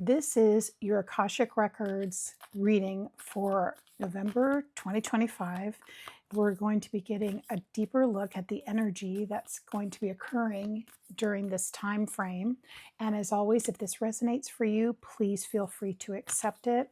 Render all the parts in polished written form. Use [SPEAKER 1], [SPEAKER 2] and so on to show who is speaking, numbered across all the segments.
[SPEAKER 1] This is your Akashic Records reading for November 2025. We're going to be getting a deeper look at the energy that's going to be occurring during this time frame. And as always, if this resonates for you, please feel free to accept it.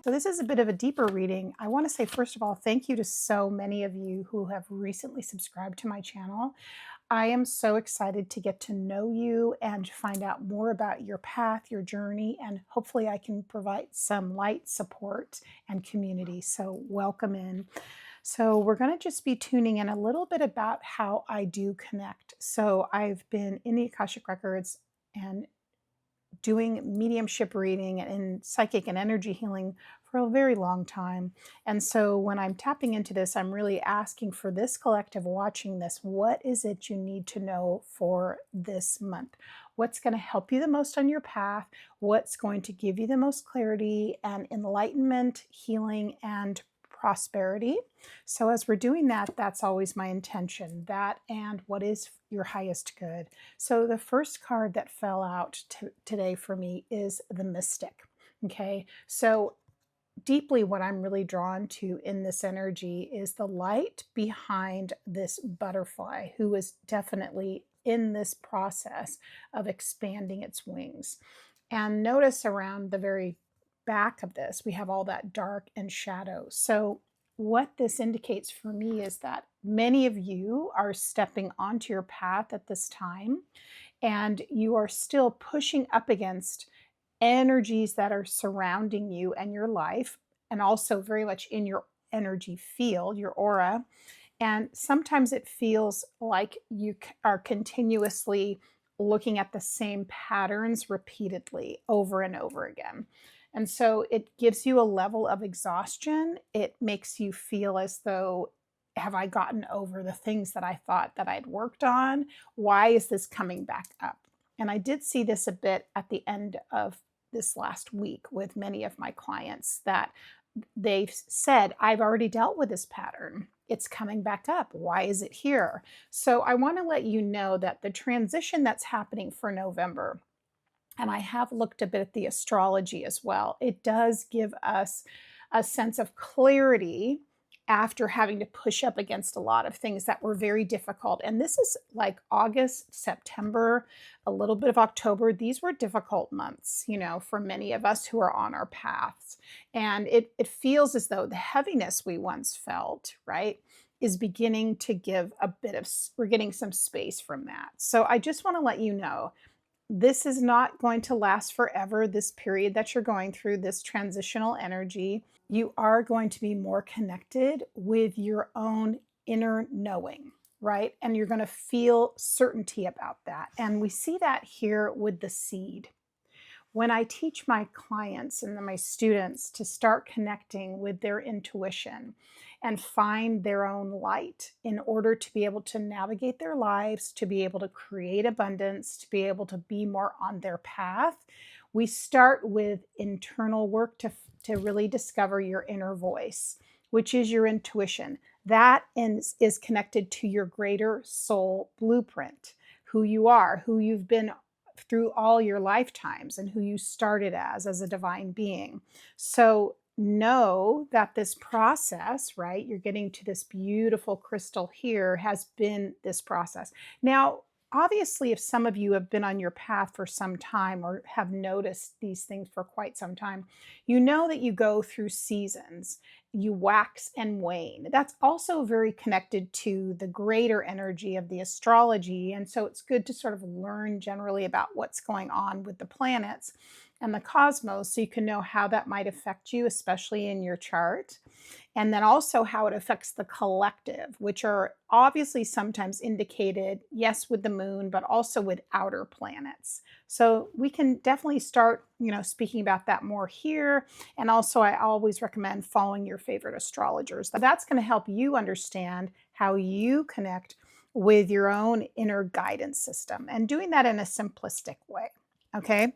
[SPEAKER 1] So this is a bit of a deeper reading. I want to say, first of all, thank you to so many of you who have recently subscribed to my channel. I am so excited to get to know you and find out more about your path, your journey, and hopefully I can provide some light, support, and community. So welcome in. So we're going to just be tuning in a little bit about how I do connect. So I've been in the Akashic Records and doing mediumship reading and psychic and energy healing for a very long time. And so when I'm tapping into this, I'm really asking for this collective watching this. What is it you need to know for this month? What's going to help you the most on your path? What's going to give you the most clarity and enlightenment, healing, and prosperity? So as we're doing that, that's always my intention, that and what is your highest good. So the first card that fell out today for me is the Mystic. Okay, so deeply what I'm really drawn to in this energy is the light behind this butterfly who is definitely in this process of expanding its wings. And notice around the very back of this, we have all that dark and shadow. So what this indicates for me is that many of you are stepping onto your path at this time, and you are still pushing up against energies that are surrounding you and your life, and also very much in your energy field, your aura. And sometimes it feels like you are continuously looking at the same patterns repeatedly over and over again. And so it gives you a level of exhaustion. It makes you feel as though, have I gotten over the things that I thought that I'd worked on? Why is this coming back up? And I did see this a bit at the end of this last week with many of my clients that they've said, I've already dealt with this pattern. It's coming back up. Why is it here? So I want to let you know that the transition that's happening for November, and I have looked a bit at the astrology as well, it does give us a sense of clarity after having to push up against a lot of things that were very difficult. And this is like August, September, a little bit of October. These were difficult months, for many of us who are on our paths. And it feels as though the heaviness we once felt, right, is beginning to give a bit of, we're getting some space from that. So I just want to let you know, this is not going to last forever, this period that you're going through, this transitional energy. You are going to be more connected with your own inner knowing, right? And you're going to feel certainty about that. And we see that here with the seed. When I teach my clients and my students to start connecting with their intuition and find their own light in order to be able to navigate their lives, to be able to create abundance, to be able to be more on their path, we start with internal work to really discover your inner voice, which is your intuition. That is connected to your greater soul blueprint, who you are, who you've been through all your lifetimes, and who you started as a divine being. So know that this process, right, you're getting to this beautiful crystal here, has been this process. Now, obviously, if some of you have been on your path for some time or have noticed these things for quite some time, you know that you go through seasons. You wax and wane. That's also very connected to the greater energy of the astrology. And so it's good to sort of learn generally about what's going on with the planets and the cosmos so you can know how that might affect you, especially in your chart. And then also how it affects the collective, which are obviously sometimes indicated, yes, with the moon, but also with outer planets. So we can definitely start, speaking about that more here. And also, I always recommend following your favorite astrologers. That's going to help you understand how you connect with your own inner guidance system and doing that in a simplistic way. Okay.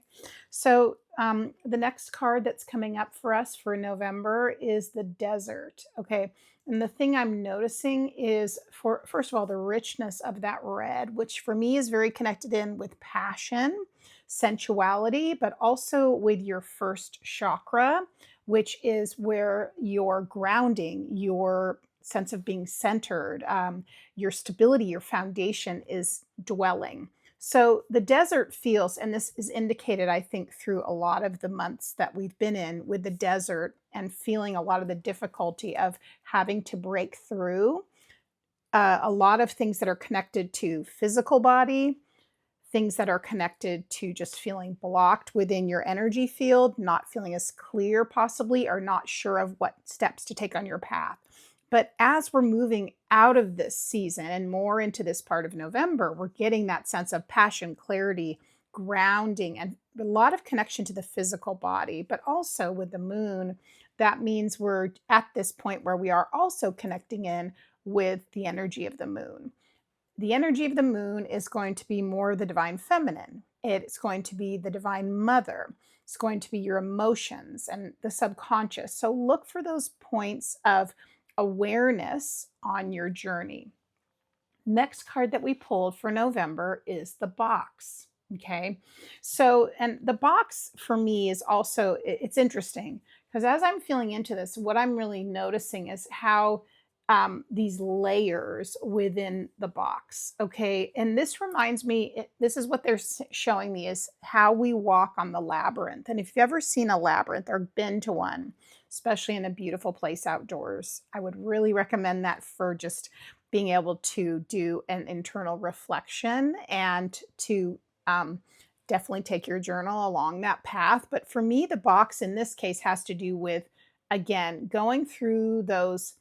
[SPEAKER 1] So the next card that's coming up for us for November is the desert. Okay. And the thing I'm noticing is, for first of all, the richness of that red, which for me is very connected in with passion, sensuality, but also with your first chakra, which is where your grounding, your sense of being centered, your stability, your foundation is dwelling. So the desert feels, and this is indicated, I think, through a lot of the months that we've been in with the desert and feeling a lot of the difficulty of having to break through a lot of things that are connected to physical body, things that are connected to just feeling blocked within your energy field, not feeling as clear possibly, or not sure of what steps to take on your path. But as we're moving out of this season and more into this part of November, we're getting that sense of passion, clarity, grounding, and a lot of connection to the physical body. But also with the moon, that means we're at this point where we are also connecting in with the energy of the moon. The energy of the moon is going to be more the divine feminine. It's going to be the divine mother. It's going to be your emotions and the subconscious. So look for those points of awareness on your journey. Next card that we pulled for November is the box. Okay. So, and the box for me is also, it's interesting because as I'm feeling into this, what I'm really noticing is how these layers within the box. Okay. And this reminds me, this is what they're showing me is how we walk on the labyrinth. And if you've ever seen a labyrinth or been to one, especially in a beautiful place outdoors, I would really recommend that for just being able to do an internal reflection and to definitely take your journal along that path. But for me, the box in this case has to do with, again, going through those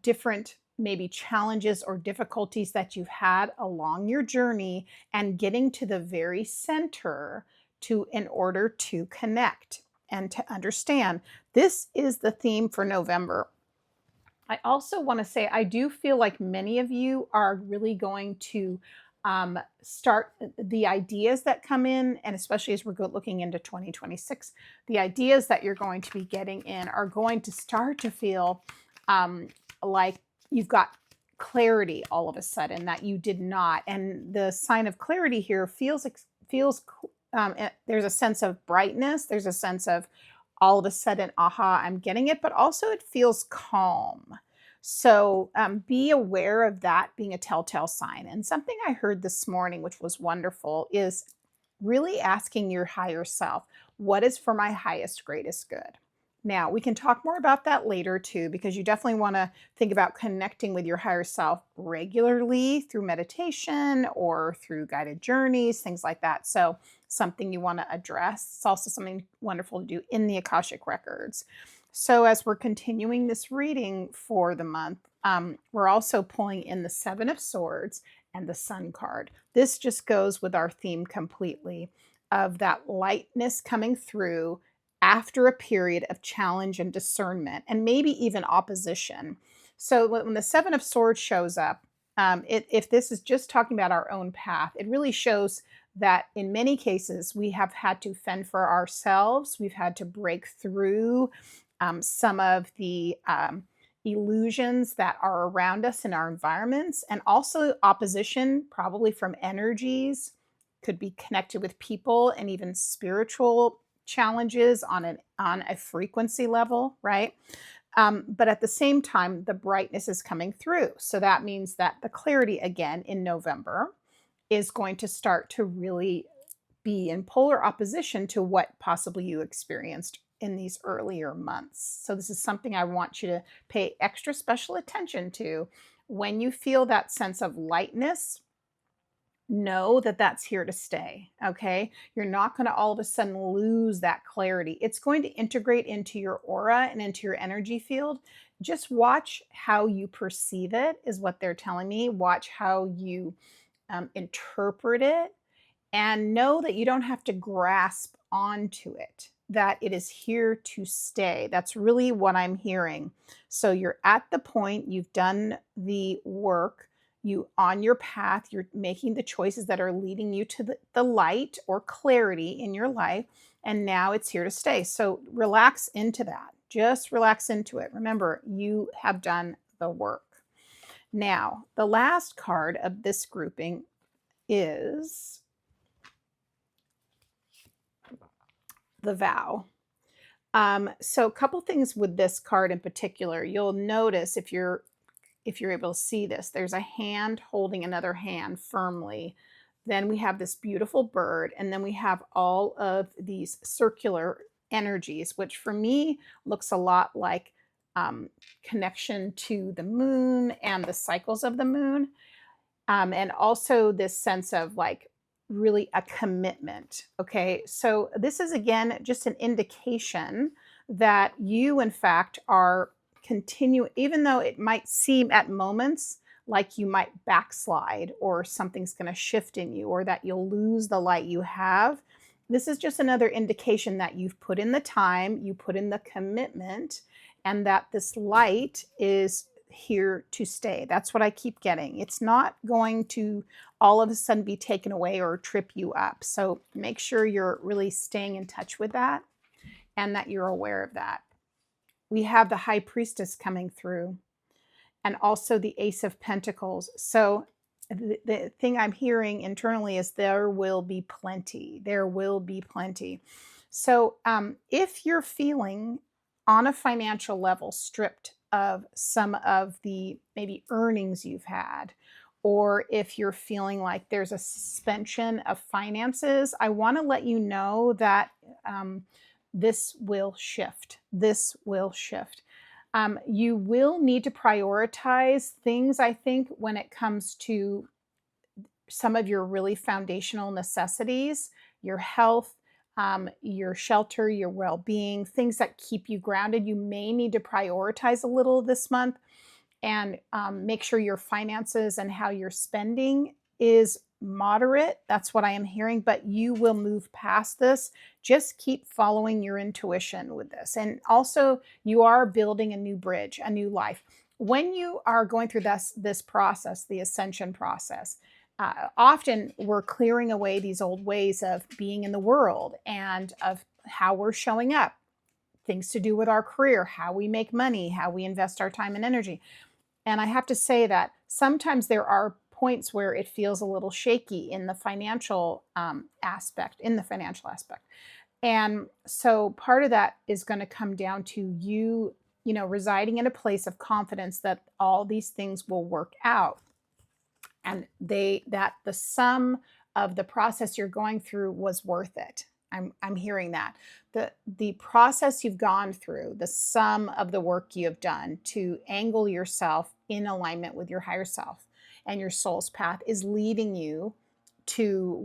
[SPEAKER 1] different maybe challenges or difficulties that you've had along your journey and getting to the very center to in order to connect and to understand. This is the theme for November. I also want to say I do feel like many of you are really going to start the ideas that come in, and especially as we're looking into 2026, the ideas that you're going to be getting in are going to start to feel like you've got clarity all of a sudden that you did not. And the sign of clarity here feels there's a sense of brightness. There's a sense of all of a sudden, aha, I'm getting it, but also it feels calm. So be aware of that being a telltale sign. And something I heard this morning, which was wonderful, is really asking your higher self, what is for my highest, greatest good? Now, we can talk more about that later too, because you definitely want to think about connecting with your higher self regularly through meditation or through guided journeys, things like that. So, something you want to address. It's also something wonderful to do in the Akashic Records. So, as we're continuing this reading for the month, we're also pulling in the Seven of Swords and the Sun card. This just goes with our theme completely of that lightness coming through after a period of challenge and discernment, and maybe even opposition. So, when the Seven of Swords shows up, if this is just talking about our own path, it really shows that in many cases we have had to fend for ourselves. We've had to break through some of the illusions that are around us in our environments, and also opposition, probably from energies, could be connected with people and even spiritual challenges on a frequency level, right? But at the same time, the brightness is coming through. So that means that the clarity again in November is going to start to really be in polar opposition to what possibly you experienced in these earlier months. So this is something I want you to pay extra special attention to. When you feel that sense of lightness, know that that's here to stay. Okay. You're not going to all of a sudden lose that clarity. It's going to integrate into your aura and into your energy field. Just watch how you perceive it, is what they're telling me. Watch how you interpret it, and know that you don't have to grasp onto it, that it is here to stay. That's really what I'm hearing. So you're at the point, you've done the work, You on your path, you're making the choices that are leading you to the light or clarity in your life. And now it's here to stay. So relax into that. Just relax into it. Remember, you have done the work. Now, the last card of this grouping is the vow. So a couple things with this card in particular. You'll notice if you're able to see this, there's a hand holding another hand firmly. Then we have this beautiful bird, and then we have all of these circular energies, which for me looks a lot like connection to the moon and the cycles of the moon. And also this sense of like really a commitment. Okay. So this is again just an indication that you, in fact, are continuing, even though it might seem at moments like you might backslide or something's going to shift in you or that you'll lose the light you have. This is just another indication that you've put in the time, you put in the commitment, and that this light is here to stay. That's what I keep getting. It's not going to all of a sudden be taken away or trip you up. So make sure you're really staying in touch with that and that you're aware of that. We have the High Priestess coming through and also the Ace of Pentacles. So the thing I'm hearing internally is there will be plenty. There will be plenty. So if you're feeling on a financial level stripped of some of the maybe earnings you've had, or if you're feeling like there's a suspension of finances, I want to let you know that this will shift. This will shift. You will need to prioritize things, I think, when it comes to some of your really foundational necessities, your health, your shelter, your well-being, things that keep you grounded. You may need to prioritize a little this month and make sure your finances and how you're spending is moderate. That's what I am hearing, but you will move past this. Just keep following your intuition with this. And also, you are building a new bridge, a new life. When you are going through this process, the ascension process, often we're clearing away these old ways of being in the world and of how we're showing up, things to do with our career, how we make money, how we invest our time and energy. And I have to say that sometimes there are points where it feels a little shaky in the financial aspect, And so part of that is going to come down to you residing in a place of confidence that all these things will work out. And that the sum of the process you're going through was worth it. I'm hearing that. The process you've gone through, the sum of the work you have done to angle yourself in alignment with your higher self and your soul's path is leading you to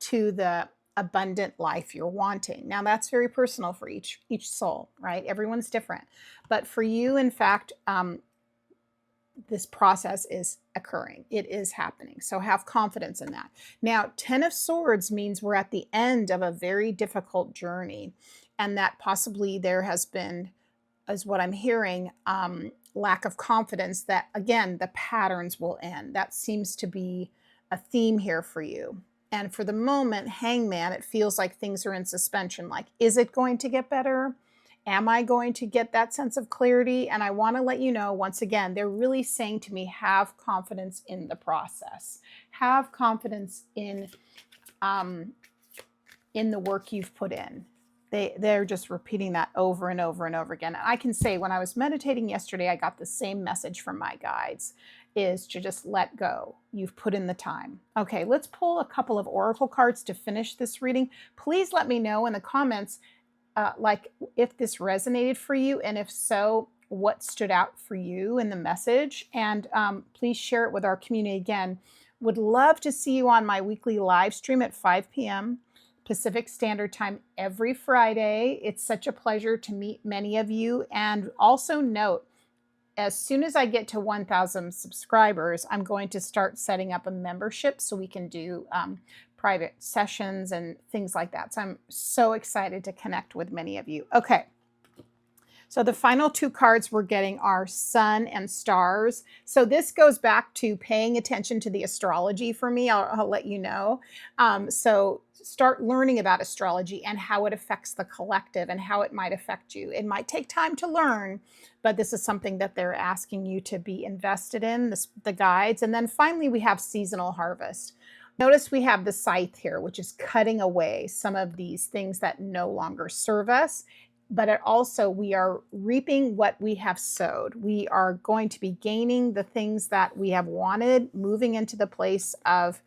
[SPEAKER 1] the abundant life you're wanting. Now that's very personal for each soul, right? Everyone's different. But for you, in fact, this process is occurring. It is happening. So have confidence in that. Now, 10 of Swords means we're at the end of a very difficult journey, and that possibly there has been, is what I'm hearing, lack of confidence that, again, the patterns will end. That seems to be a theme here for you. And for the moment, Hangman, it feels like things are in suspension. Like, is it going to get better? Am I going to get that sense of clarity? And I want to let you know, once again, they're really saying to me, have confidence in the process. Have confidence in the work you've put in. They're just repeating that over and over and over again. And I can say when I was meditating yesterday, I got the same message from my guides, is to just let go. You've put in the time. Okay, let's pull a couple of oracle cards to finish this reading. Please let me know in the comments like if this resonated for you, and if so, what stood out for you in the message. And please share it with our community. Again, would love to see you on my weekly live stream at 5 p.m. Pacific Standard Time every Friday. It's such a pleasure to meet many of you. And also note, as soon as I get to 1,000 subscribers, I'm going to start setting up a membership so we can do private sessions and things like that. So I'm so excited to connect with many of you. Okay, So the final two cards we're getting are Sun and Stars. So this goes back to paying attention to the astrology for me. I'll let you know. So start learning about astrology and how it affects the collective and how it might affect you. It might take time to learn, but this is something that they're asking you to be invested in, the guides. And then finally, we have seasonal harvest. Notice we have the scythe here, which is cutting away some of these things that no longer serve us. But it also, we are reaping what we have sowed. We are going to be gaining the things that we have wanted, moving into the place of,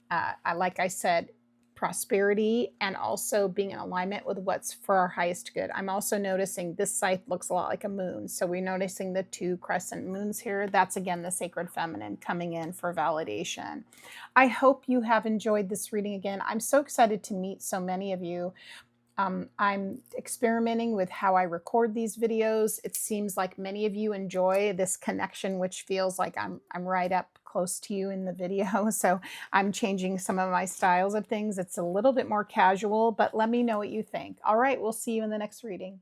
[SPEAKER 1] like I said, prosperity, and also being in alignment with what's for our highest good. I'm also noticing this scythe looks a lot like a moon. So we're noticing the two crescent moons here. That's again the sacred feminine coming in for validation. I hope you have enjoyed this reading again. I'm so excited to meet so many of you. I'm experimenting with how I record these videos. It seems like many of you enjoy this connection, which feels like I'm right up close to you in the video. So I'm changing some of my styles of things. It's a little bit more casual, but let me know what you think. All right, we'll see you in the next reading.